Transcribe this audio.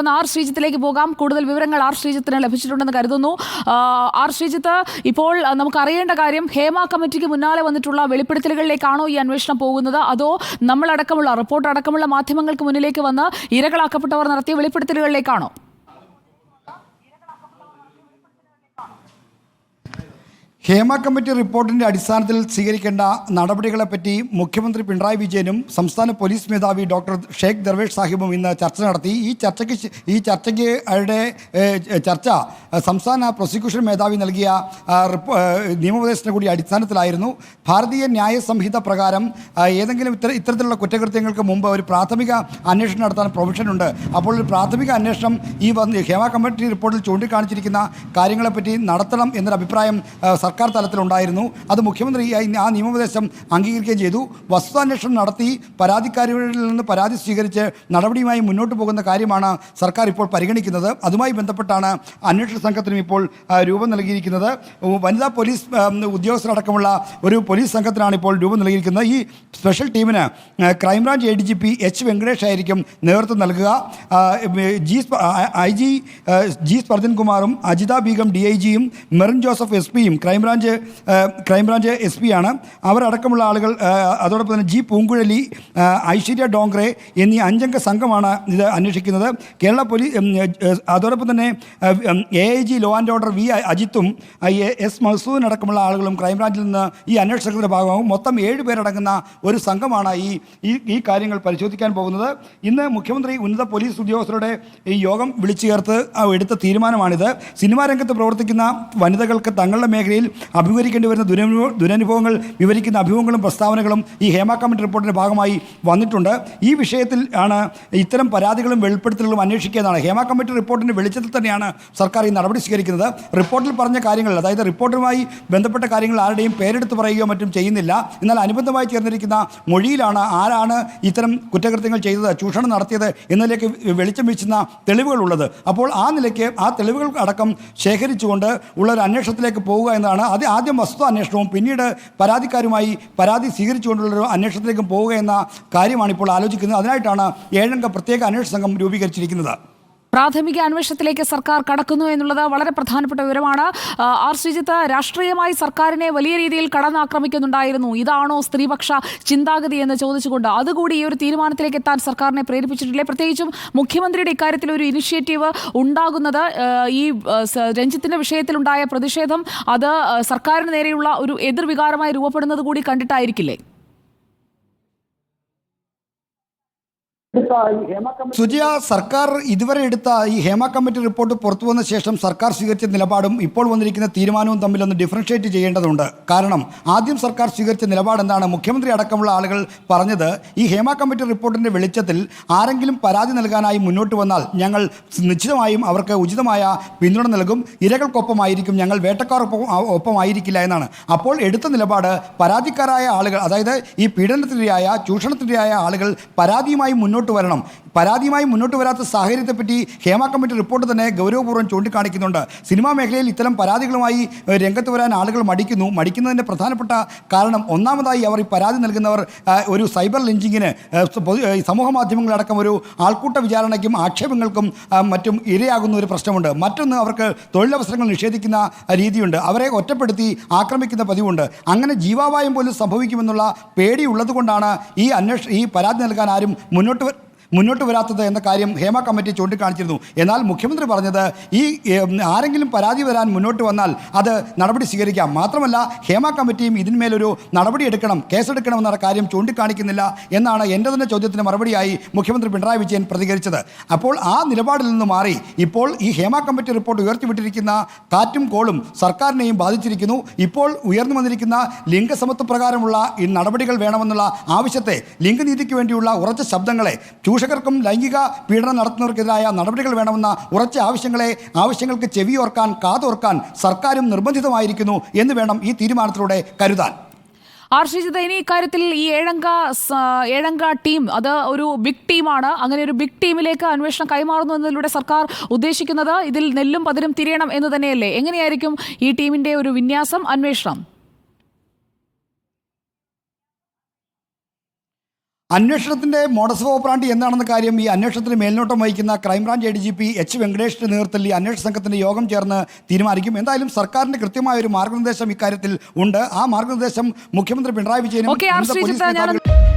നമുക്കൊന്ന് ആർ ശ്രീജിത്തിലേക്ക് പോകാം. കൂടുതൽ വിവരങ്ങൾ ആർ ശ്രീജിത്തിന് ലഭിച്ചിട്ടുണ്ടെന്ന് കരുതുന്നു. ആർ ശ്രീജിത്ത്, ഇപ്പോൾ നമുക്കറിയേണ്ട കാര്യം, ഹേമ കമ്മിറ്റിക്ക് മുന്നാലെ വന്നിട്ടുള്ള വെളിപ്പെടുത്തലുകളിലേക്കാണോ ഈ അന്വേഷണം പോകുന്നത്, അതോ നമ്മളടക്കമുള്ള റിപ്പോർട്ട് അടക്കമുള്ള മാധ്യമങ്ങൾക്ക് മുന്നിലേക്ക് വന്ന് ഇരകളാക്കപ്പെട്ടവർ നടത്തിയ വെളിപ്പെടുത്തലുകളിലേക്കാണോ? ഹേമ കമ്മിറ്റി റിപ്പോർട്ടിൻ്റെ അടിസ്ഥാനത്തിൽ സ്വീകരിക്കേണ്ട നടപടികളെപ്പറ്റി മുഖ്യമന്ത്രി പിണറായി വിജയനും സംസ്ഥാന പോലീസ് മേധാവി ഡോക്ടർ ഷേഖ് ദർവേഷ് സാഹിബും ഇന്ന് ചർച്ച നടത്തി. ഈ ചർച്ച സംസ്ഥാന പ്രോസിക്യൂഷൻ മേധാവി നൽകിയ നിയമോപദേശത്തിന് കൂടി അടിസ്ഥാനത്തിലായിരുന്നു. ഭാരതീയ ന്യായ സംഹിത പ്രകാരം ഏതെങ്കിലും ഇത്തരത്തിലുള്ള കുറ്റകൃത്യങ്ങൾക്ക് മുമ്പ് ഒരു പ്രാഥമിക അന്വേഷണം നടത്താൻ പ്രൊവിഷനുണ്ട്. അപ്പോൾ ഒരു പ്രാഥമിക അന്വേഷണം ഹേമ കമ്മിറ്റി റിപ്പോർട്ടിൽ ചൂണ്ടിക്കാണിച്ചിരിക്കുന്ന കാര്യങ്ങളെപ്പറ്റി നടത്തണം എന്നൊരു അഭിപ്രായം സർക്കാർ തലത്തിലുണ്ടായിരുന്നു. അത് മുഖ്യമന്ത്രി ആ നിയമോപദേശം അംഗീകരിക്കുകയും ചെയ്തു. വസ്തുതാന്വേഷണം നടത്തി പരാതിക്കാരിൽ നിന്ന് പരാതി സ്വീകരിച്ച് നടപടിയുമായി മുന്നോട്ട് പോകുന്ന കാര്യമാണ് സർക്കാർ ഇപ്പോൾ പരിഗണിക്കുന്നത്. അതുമായി ബന്ധപ്പെട്ടാണ് അന്വേഷണ സംഘത്തിനും ഇപ്പോൾ രൂപം നൽകിയിരിക്കുന്നത്. വനിതാ പോലീസ് ഉദ്യോഗസ്ഥരടക്കമുള്ള ഒരു പോലീസ് സംഘത്തിനാണ് ഇപ്പോൾ രൂപം നൽകിയിരിക്കുന്നത്. ഈ സ്പെഷ്യൽ ടീമിന് ക്രൈംബ്രാഞ്ച് ADGP H വെങ്കടേഷ് ആയിരിക്കും നേതൃത്വം നൽകുക. IG G സ്പർജൻ കുമാറും അജിത ബീഗം DIG-യും മെറിൻ ജോസഫ് SP-യും ക്രൈംബ്രാഞ്ച് SP ആണ്. അവരടക്കമുള്ള ആളുകൾ, അതോടൊപ്പം തന്നെ G പൂങ്കുഴലി, ഐശ്വര്യ ഡോങ്ക്രെ എന്നീ 5-അംഗ സംഘമാണ് ഇത് അന്വേഷിക്കുന്നത്. കേരള പോലീസ്, അതോടൊപ്പം തന്നെ AIG law and order V അജിത്തും S മസൂദിനടക്കമുള്ള ആളുകളും ക്രൈംബ്രാഞ്ചിൽ നിന്ന് ഈ അന്വേഷണ സംഘത്തിൻ്റെ ഭാഗമാകും. മൊത്തം 7 പേരടങ്ങുന്ന ഒരു സംഘമാണ് ഈ കാര്യങ്ങൾ പരിശോധിക്കാൻ പോകുന്നത്. ഇന്ന് മുഖ്യമന്ത്രി ഉന്നത പോലീസ് ഉദ്യോഗസ്ഥരുടെ ഈ യോഗം വിളിച്ചു ചേർത്ത് എടുത്ത തീരുമാനമാണിത്. സിനിമാ രംഗത്ത് പ്രവർത്തിക്കുന്ന വനിതകൾക്ക് തങ്ങളുടെ മേഖലയിൽ അഭിമുഖീകരിക്കേണ്ടി വരുന്ന ദുരനുഭവങ്ങൾ വിവരിക്കുന്ന അഭിമുഖങ്ങളും പ്രസ്താവനകളും ഈ ഹേമ കമ്മിറ്റി റിപ്പോർട്ടിൻ്റെ ഭാഗമായി വന്നിട്ടുണ്ട്. ഈ വിഷയത്തിൽ ആണ് ഇത്തരം പരാതികളും വെളിപ്പെടുത്തലുകളും അന്വേഷിക്കുന്നതാണ്. ഹേമ കമ്മിറ്റി റിപ്പോർട്ടിൻ്റെ വെളിച്ചത്തിൽ തന്നെയാണ് സർക്കാർ ഈ നടപടി സ്വീകരിക്കുന്നത്. റിപ്പോർട്ടിൽ പറഞ്ഞ കാര്യങ്ങൾ, അതായത് റിപ്പോർട്ടുമായി ബന്ധപ്പെട്ട കാര്യങ്ങൾ ആരുടെയും പേരെടുത്ത് പറയുകയോ മറ്റും ചെയ്യുന്നില്ല. എന്നാൽ അനുബന്ധമായി ചേർന്നിരിക്കുന്ന മൊഴിയിലാണ് ആരാണ് ഇത്തരം കുറ്റകൃത്യങ്ങൾ ചെയ്തത്, ചൂഷണം നടത്തിയത് എന്നതിലേക്ക് വെളിച്ചം വീശുന്ന തെളിവുകളുള്ളത്. അപ്പോൾ ആ നിലയ്ക്ക് ആ തെളിവുകൾ അടക്കം ശേഖരിച്ചുകൊണ്ട് ഉള്ള ഒരു അന്വേഷണത്തിലേക്ക് പോവുക എന്നതാണ്. ആദ്യം വസ്തുത അന്വേഷണവും പിന്നീട് പരാതിക്കാരുമായി പരാതി സ്വീകരിച്ചുകൊണ്ടുള്ളൊരു അന്വേഷണത്തിലേക്ക് പോവുക എന്ന കാര്യമാണ് ഇപ്പോൾ ആലോചിക്കുന്നത്. അതിനായിട്ടാണ് 7-അംഗ പ്രത്യേക അന്വേഷണ സംഘം രൂപീകരിച്ചിരിക്കുന്നത്. പ്രാഥമിക അന്വേഷണത്തിലേക്ക് സർക്കാർ കടക്കുന്നു എന്നുള്ളത് വളരെ പ്രധാനപ്പെട്ട വിവരമാണ്. ആർ ശ്രീജിത്ത്, രാഷ്ട്രീയമായി സർക്കാരിനെ വലിയ രീതിയിൽ കടന്നാക്രമിക്കുന്നുണ്ടായിരുന്നു. ഇതാണോ സ്ത്രീപക്ഷ ചിന്താഗതി എന്ന് ചോദിച്ചുകൊണ്ട് അതുകൂടി ഈ ഒരു തീരുമാനത്തിലേക്ക് എത്താൻ സർക്കാരിനെ പ്രേരിപ്പിച്ചിട്ടില്ലേ? പ്രത്യേകിച്ചും മുഖ്യമന്ത്രിയുടെ ഇക്കാര്യത്തിൽ ഒരു ഇനിഷ്യേറ്റീവ് ഉണ്ടാകുന്നത്, ഈ രഞ്ജിത്തിന്റെ വിഷയത്തിലുണ്ടായ പ്രതിഷേധം അത് സർക്കാരിന് നേരെയുള്ള ഒരു എതിർവികാരമായി രൂപപ്പെടുന്നത് കൂടി കണ്ടിട്ടായിരിക്കില്ലേ? സുജിയ, സർക്കാർ ഇതുവരെ എടുത്ത ഈ ഹേമ കമ്മിറ്റി റിപ്പോർട്ട് പുറത്തു വന്ന ശേഷം സർക്കാർ സ്വീകരിച്ച നിലപാടും ഇപ്പോൾ വന്നിരിക്കുന്ന തീരുമാനവും തമ്മിലൊന്ന് ഡിഫറൻഷ്യേറ്റ് ചെയ്യേണ്ടതുണ്ട്. കാരണം ആദ്യം സർക്കാർ സ്വീകരിച്ച നിലപാട് എന്താണ്? മുഖ്യമന്ത്രി അടക്കമുള്ള ആളുകൾ പറഞ്ഞത്, ഈ ഹേമ കമ്മിറ്റി റിപ്പോർട്ടിൻ്റെ വെളിച്ചത്തിൽ ആരെങ്കിലും പരാതി നൽകാനായി മുന്നോട്ട് വന്നാൽ ഞങ്ങൾ നിശ്ചിതമായും അവർക്ക് ഉചിതമായ പിന്തുണ നൽകും, ഇരകൾക്കൊപ്പമായിരിക്കും, ഞങ്ങൾ ഒപ്പമായിരിക്കില്ല എന്നാണ്. അപ്പോൾ എടുത്ത നിലപാട് പരാതിക്കാരായ ആളുകൾ, അതായത് ഈ പീഡനത്തിനിരയായ ചൂഷണത്തിനിരയായ ആളുകൾ പരാതിയുമായി മുന്നോട്ട് വരണം. പരാതിയുമായി മുന്നോട്ട് വരാത്ത സാഹചര്യത്തെപ്പറ്റി ഹേമ കമ്മിറ്റി റിപ്പോർട്ട് തന്നെ ഗൗരവപൂർവ്വം ചൂണ്ടിക്കാണിക്കുന്നുണ്ട്. സിനിമാ മേഖലയിൽ ഇത്തരം പരാതികളുമായി രംഗത്ത് വരാൻ ആളുകൾ മടിക്കുന്നതിൻ്റെ പ്രധാനപ്പെട്ട കാരണം, ഒന്നാമതായി അവർ ഈ പരാതി നൽകുന്നവർ ഒരു സൈബർ ലിഞ്ചിങ്ങിന്, സമൂഹ മാധ്യമങ്ങളടക്കം ഒരു ആൾക്കൂട്ട വിചാരണയ്ക്കും ആക്ഷേപങ്ങൾക്കും മറ്റും ഇരയാകുന്ന ഒരു പ്രശ്നമുണ്ട്. മറ്റൊന്ന്, അവർക്ക് തൊഴിലവസരങ്ങൾ നിഷേധിക്കുന്ന രീതിയുണ്ട്. അവരെ ഒറ്റപ്പെടുത്തി ആക്രമിക്കുന്ന പതിവുണ്ട്. അങ്ങനെ ജീവാപായം പോലും സംഭവിക്കുമെന്നുള്ള പേടിയുള്ളത് കൊണ്ടാണ് ഈ പരാതി നൽകാൻ ആരും മുന്നോട്ട് വരാത്തത് എന്ന കാര്യം ഹേമ കമ്മിറ്റി ചൂണ്ടിക്കാണിച്ചിരുന്നു. എന്നാൽ മുഖ്യമന്ത്രി പറഞ്ഞത്, ഈ ആരെങ്കിലും പരാതി വരാൻ മുന്നോട്ട് വന്നാൽ അത് നടപടി സ്വീകരിക്കാം. മാത്രമല്ല ഹേമ കമ്മിറ്റിയും ഇതിന്മേലൊരു നടപടി എടുക്കണം, കേസെടുക്കണമെന്ന കാര്യം ചൂണ്ടിക്കാണിക്കുന്നില്ല എന്നാണ് എൻ്റെ തന്നെ ചോദ്യത്തിന് മറുപടിയായി മുഖ്യമന്ത്രി പിണറായി വിജയൻ പ്രതികരിച്ചത്. അപ്പോൾ ആ നിലപാടിൽ നിന്ന് മാറി ഇപ്പോൾ ഈ ഹേമ കമ്മിറ്റി റിപ്പോർട്ട് ഉയർത്തിവിട്ടിരിക്കുന്ന കാറ്റും കോളും സർക്കാരിനെയും ബാധിച്ചിരിക്കുന്നു. ഇപ്പോൾ ഉയർന്നു വന്നിരിക്കുന്ന ലിംഗസമത്വ പ്രകാരമുള്ള ഈ നടപടികൾ വേണമെന്നുള്ള ആവശ്യത്തെ, ലിംഗനീതിക്ക് വേണ്ടിയുള്ള ഉറച്ച ശബ്ദങ്ങളെ, ചൂഷകർക്കും ലൈംഗിക പീഡനം നടത്തുന്നവർക്കെതിരായ നടപടികൾ വേണമെന്ന ഉറച്ച ആവശ്യങ്ങൾക്ക് ചെവിയോർക്കാൻ കാതോർക്കാൻ സർക്കാരും നിർബന്ധിതമായിരിക്കുന്നു എന്ന് വേണം ഈ തീരുമാനത്തിലൂടെ കരുതാൻ. ആർ ശ്രീജിത്ത്, ഇനി ഇക്കാര്യത്തിൽ ഈ ഏഴംഗ ടീം അത് ഒരു ബിഗ് ടീമാണ്. അങ്ങനെ ഒരു ബിഗ് ടീമിലേക്ക് അന്വേഷണം കൈമാറുന്നു എന്നതിലൂടെ സർക്കാർ ഉദ്ദേശിക്കുന്നത് ഇതിൽ നെല്ലും പതിരും തിരിയണം എന്ന് തന്നെയല്ലേ? എങ്ങനെയായിരിക്കും ഈ ടീമിന്റെ ഒരു വിന്യാസം, അന്വേഷണം? അന്വേഷണത്തിന്റെ മോഡസ് ഓപ്പറാണ്ടി എന്താണെന്ന കാര്യം ഈ അന്വേഷണത്തിന് മേൽനോട്ടം വഹിക്കുന്ന ക്രൈംബ്രാഞ്ച് ADGP H. വെങ്കടേഷിന്റെ നേതൃത്വത്തിൽ ഈ അന്വേഷണ സംഘത്തിന്റെ യോഗം ചേർന്ന് തീരുമാനിക്കും. എന്തായാലും സർക്കാരിന്റെ കൃത്യമായ ഒരു മാർഗ്ഗനിർദ്ദേശം ഇക്കാര്യത്തിൽ ഉണ്ട്. ആ മാർഗ്ഗനിർദ്ദേശം മുഖ്യമന്ത്രി പിണറായി വിജയനും ഓക്കെ, ആർ. ഉന്നത പോലീസ് ശ്രീജിത്ത്, മേധാവികളും